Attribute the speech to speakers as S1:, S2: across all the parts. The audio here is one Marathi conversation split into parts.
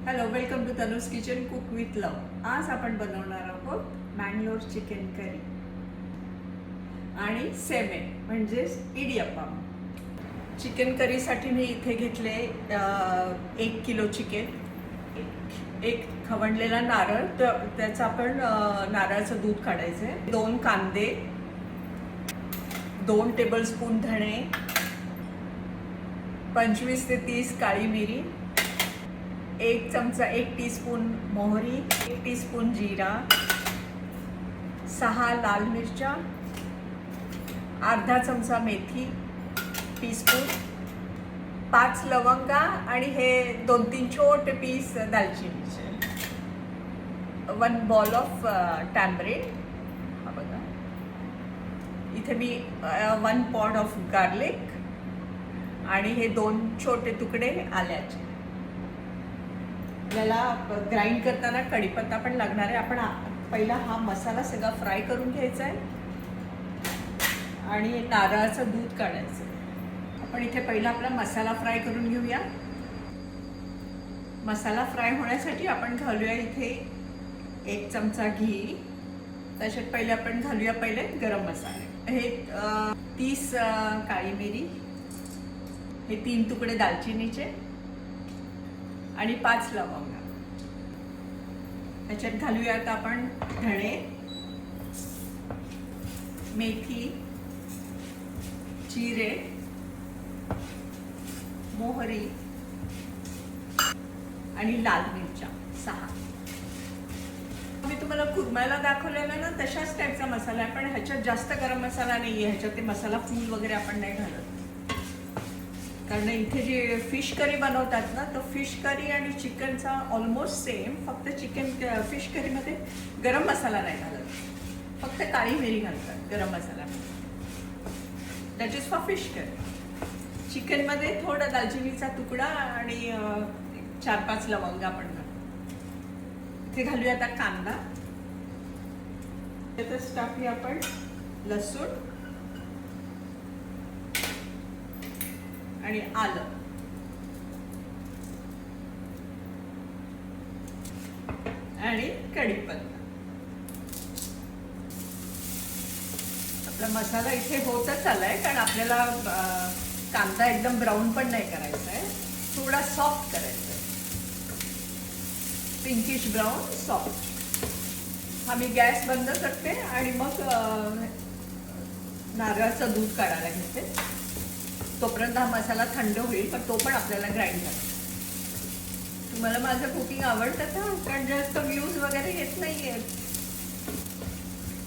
S1: Hello, welcome to Tanuj kitchen cook with love. आज आपण बनवणार आहोत मँगलोर चिकन करी आणि सेमे म्हणजेच इडियप्पम. चिकन करीसाठी मी इथे घेतले 1 किलो चिकन, एक खवणलेला नारळ, त्याचं आपण नारळाचं दूध काढायचं आहे, 2 कांदे, 2 टेबलस्पून धणे, 25 ते 30 काळी मिरी, 1 चमचा 1 टीस्पून मोहरी, 1 टीस्पून जीरा, 6 लाल मिरच्या, अर्धा चमचा मेथी टीस्पून, 5 लवंगा आणि हे 2-3 छोटे पीस दालचिनीचे, 1 बॉल ऑफ टॅमरिंड. हा बघा, इथे मी 1 पॉड ऑफ गार्लिक आणि हे 2 छोटे तुकडे आल्याचे. आपल्याला ग्राइंड करताना कढीपत्ता पण लागणार आहे. आपण पहिला हा मसाला सगळा फ्राय करून घ्यायचा आहे आणि नारळाचं दूध काढायचं आहे. आपण इथे पहिला आपला मसाला फ्राय करून घेऊया. मसाला फ्राय होण्यासाठी आपण घालूया इथे 1 चमचा घी. त्याच्यात पहिले आपण घालूया गरम मसाले. हे 30 काळी मिरी, हे 3 तुकडे दालचिनीचे आणि 5 लवंगा. त्याच्यात घालूया आता आपण धणे, मेथी, जिरे, मोहरी आणि लाल मिरच्या 6. मी तुम्हाला कुरमायला दाखवलेला ना तशाच टाईपचा मसाला आहे, पण ह्याच्यात जास्त गरम मसाला नाही आहे. ह्याच्यात ते मसाला फूल वगैरे आपण नाही घालत, कारण इथे जे फिश करी बनवतात ना, तो फिश करी आणि चिकनचा ऑलमोस्ट सेम. फक्त फिश करीमध्ये गरम मसाला नाही घालत, फक्त काळी मिरी घालतात garam masala. That is for fish curry. चिकनमध्ये थोडा दालचिनीचा तुकडा आणि 4-5 लवंगा पण घालतो. इथे घालूया आता कांदा. त्यातच टाकूया आपण लसूण आणि आलं. आणि कढीपत्ता. आपला मसाला इथे होतच आलाय, कारण आपल्याला कांदा एकदम ब्राऊन पण नाही करायचा आहे, थोडा सॉफ्ट करायचा आहे, पिंकिश ब्राऊन सॉफ्ट. हा मी गॅस बंद करते आणि मग नारळाचं दूध काढायला घेते. तोपर्यंत हा मसाला थंड होईल, पण तो पण आपल्याला ग्राइंड करायचा. तुम्हाला माझं कुकिंग आवडतं का? कारण जास्त व्ह्यूज वगैरे येत नाही आहेत.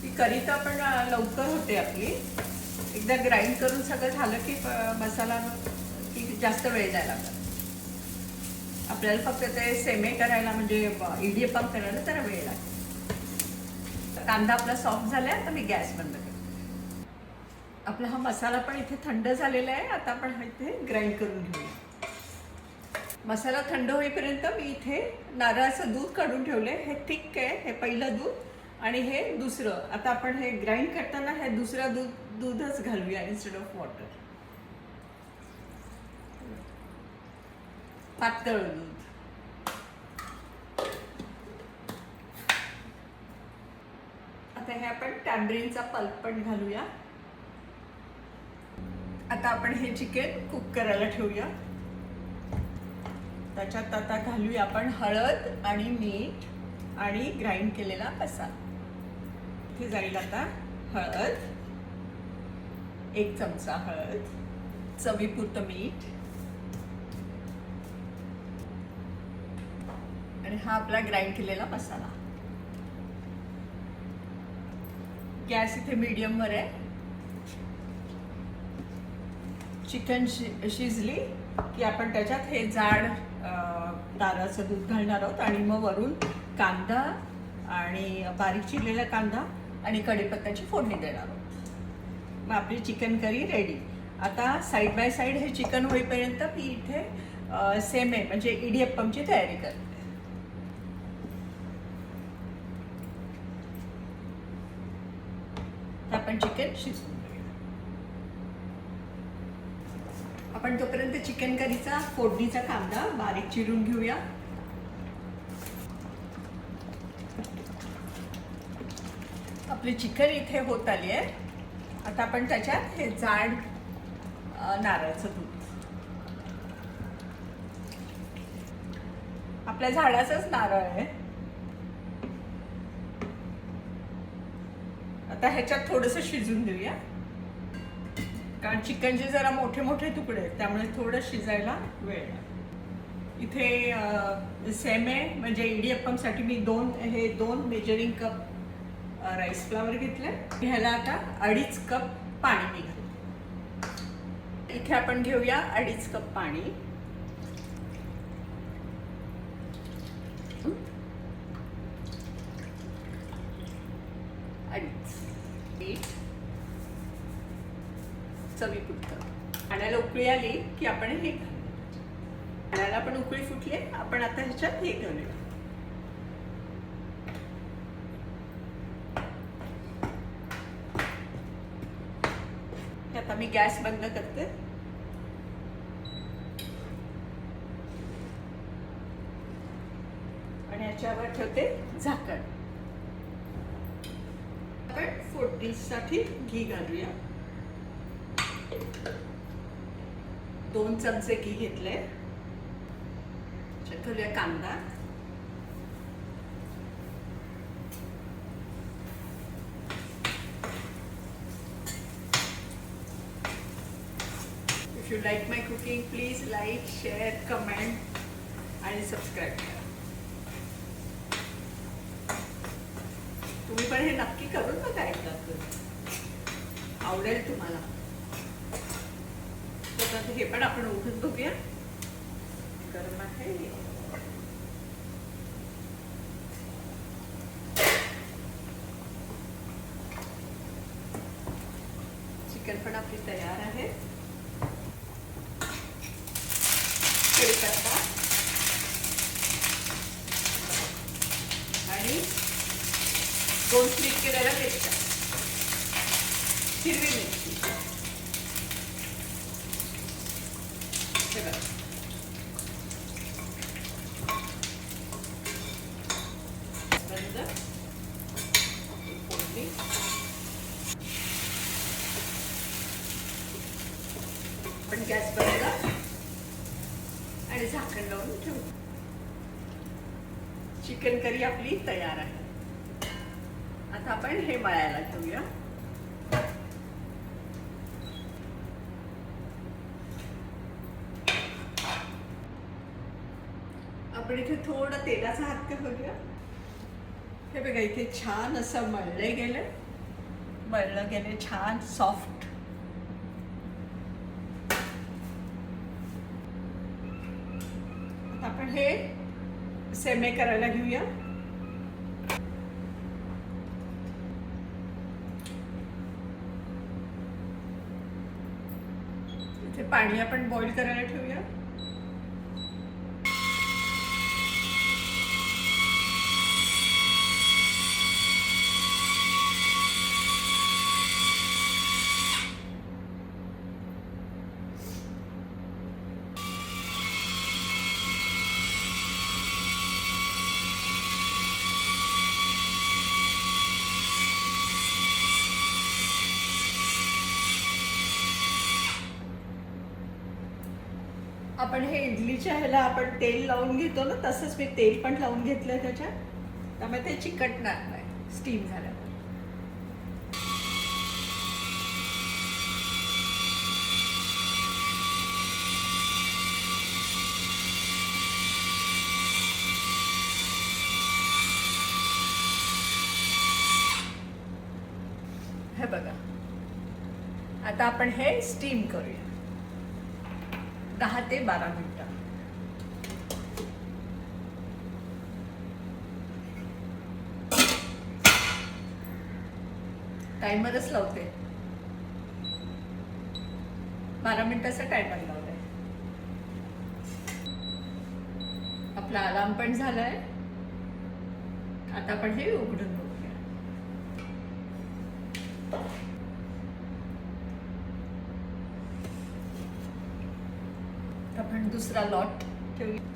S1: ती करी तर आपण लवकर होते आपली. एकदा ग्राइंड करून सगळं झालं की मसाला की जास्त वेळ द्यायला लागला. आपल्याला फक्त ते सेमे करायला म्हणजे इडियप्पम करायला जरा वेळ लागतो. कांदा आपला सॉफ्ट झालाय. आता मी गॅस बंद करते. आपला हा मसाला पण इथे थंड झालेला आहे. आता आपण इथे ग्राइंड करून घेऊया. मसाला थंड होईपर्यंत मी इथे नारळाचं दूध काढून ठेवले. हे थिक आहे, हे पहिलं दूध आणि हे दुसरं. आता आपण हे ग्राइंड करताना हे दुसरं दूधच घालूया इन्स्टेड ऑफ वॉटर. पातळ दूध. आता हे आपण टॅमरिनचा पल्प पण घालूया. आता आपण हे चिकन कुक करायला ठेवूया. त्याच्यात आता घालूया आपण हळद आणि मीठ आणि ग्राइंड केलेला मसाला. इथे जाईल आता हळद, 1 चमचा हळद, चवीपुरतं मीठ आणि हा आपला ग्राइंड केलेला मसाला. गॅस इथे मीडियमवर आहे. चिकन शिजली की आपण त्याच्यात हे जाड नारळाचं दूध घालणार आहोत आणि मग वरून कांदा आणि बारीक चिरलेला कांदा आणि कढीपत्त्याची फोडणी देणार आहोत. मग आपली चिकन करी रेडी. आता साईड बाय साईड हे चिकन होईपर्यंत मी इथे सेमे म्हणजे इडियप्पमची तयारी करते. आपण चिकन शिजवून आपण तोपर्यंत चिकन करीचा फोडणीचा कांदा बारीक चिरून घेऊया. आपली चिकन इथे होत आली आहे. आता आपण त्याच्यात हे जाड नारळाचं दूध, आपल्या झाडाचाच नारळ आहे. आता ह्याच्यात थोडंसं शिजून देऊया, कारण चिकनचे जरा मोठे मोठे तुकडे आहेत, त्यामुळे थोडं शिजायला वेळ लागेल. इथे सेमे म्हणजे इडियप्पमसाठी मी दोन मेजरिंग कप राईस फ्लावर घेतले. ह्याला आता 2.5 कप पाणी मी घालते. इथे आपण घेऊया 2.5 कप पाणी. मीठ चवीपुरतं. पाण्याला उकळी आली की आपण हे घालूया. पाण्याला पण उकळी फुटली, आपण आता ह्याच्यात हे घालूया. आता मी गॅस बंद करते आणि याच्यावर ठेवते झाकण. आपण फोडणीसाठी घी घालूया. 2 चमचे घी घेतले. घालूया कांदा. If you like my cooking, please like, share, comment आणि सबस्क्राईब करा. तुम्ही पण हे नक्की करून बघा एकदा, आवडेल तुम्हाला. तर हे पण आपण उघडून बघूया. गरम आहे. चिकन पण आपली तयार आहे. कढीपत्ता आणि 2 स्लिप केलेला मिरच्या, हिरवी मिरची. हे बघा. बंद फोडणी. पण गॅस बंद आणि झाकण लावून ठेवू. चिकन करी आपली तयार आहे. आता आपण हे मळायला ठेवूया. आपण इथे थोडं तेलाचा हात करूया. हे बघा, इथे छान असं मळले गेले छान सॉफ्ट. आता आपण हे सेमे करायला घेऊया. इथे पाणी आपण बॉईल करायला ठेवूया. आपण हे इडलीच्या ह्याला आपण तेल लावून घेतो ना, तसंच मी तेल पण लावून घेतलंय त्याच्यात, त्यामुळे ते चिकटणार नाही स्टीम झाल्यावर. हे बघा, आता आपण हे स्टीम करूया 10 ते 12 मिनिटं. टायमरच लावते. 12 मिनिटाचा टायमर लावलाय. आपला अलार्म पण झालाय. आता आपण हे उघडून बघूया. आपण दुसरा लॉट ठेवूया.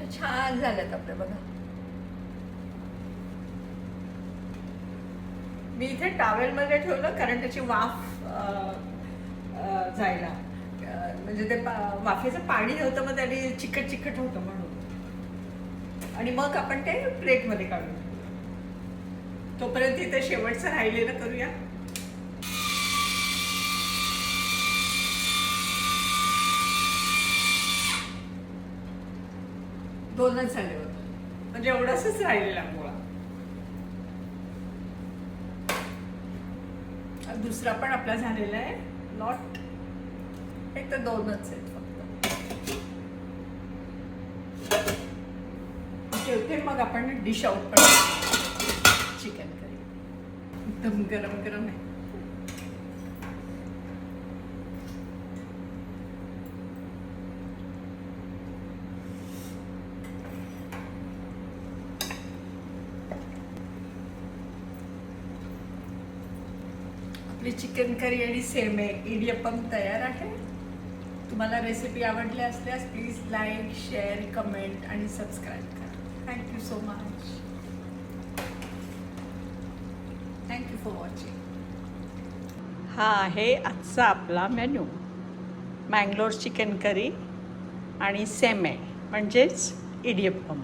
S1: ते छान झालेत आपले बघा. मी इथे टॉवेलमध्ये ठेवलं कारण त्याची वाफ जायला, म्हणजे ते वाफेचं पाणी नव्हतं, मग त्याने चिकट चिकट होतं म्हणून. आणि मग आपण ते प्लेटमध्ये काढू. तोपर्यंत इथे शेवटचं राहिलेलं करूया. दोनच झाले होते, म्हणजे एवढंच राहिलेला मुळा. दुसरा पण आपला झालेला आहे. नॉट एक तर दोनच आहेत फक्त. ठेवते, मग आपण डिश आउट पण. चिकन करी एकदम गरम गरम आहे. आपली चिकन करी आणि सेमे इडियप्पम तयार आहे. तुम्हाला रेसिपी आवडली असल्यास प्लीज लाईक, शेअर, कमेंट आणि सबस्क्राईब करा. Thank you so much. Thank you for watching. हा आहे आजचा आपला मेन्यू. मँगलोर चिकन करी आणि सेमे म्हणजेच इडियप्पम.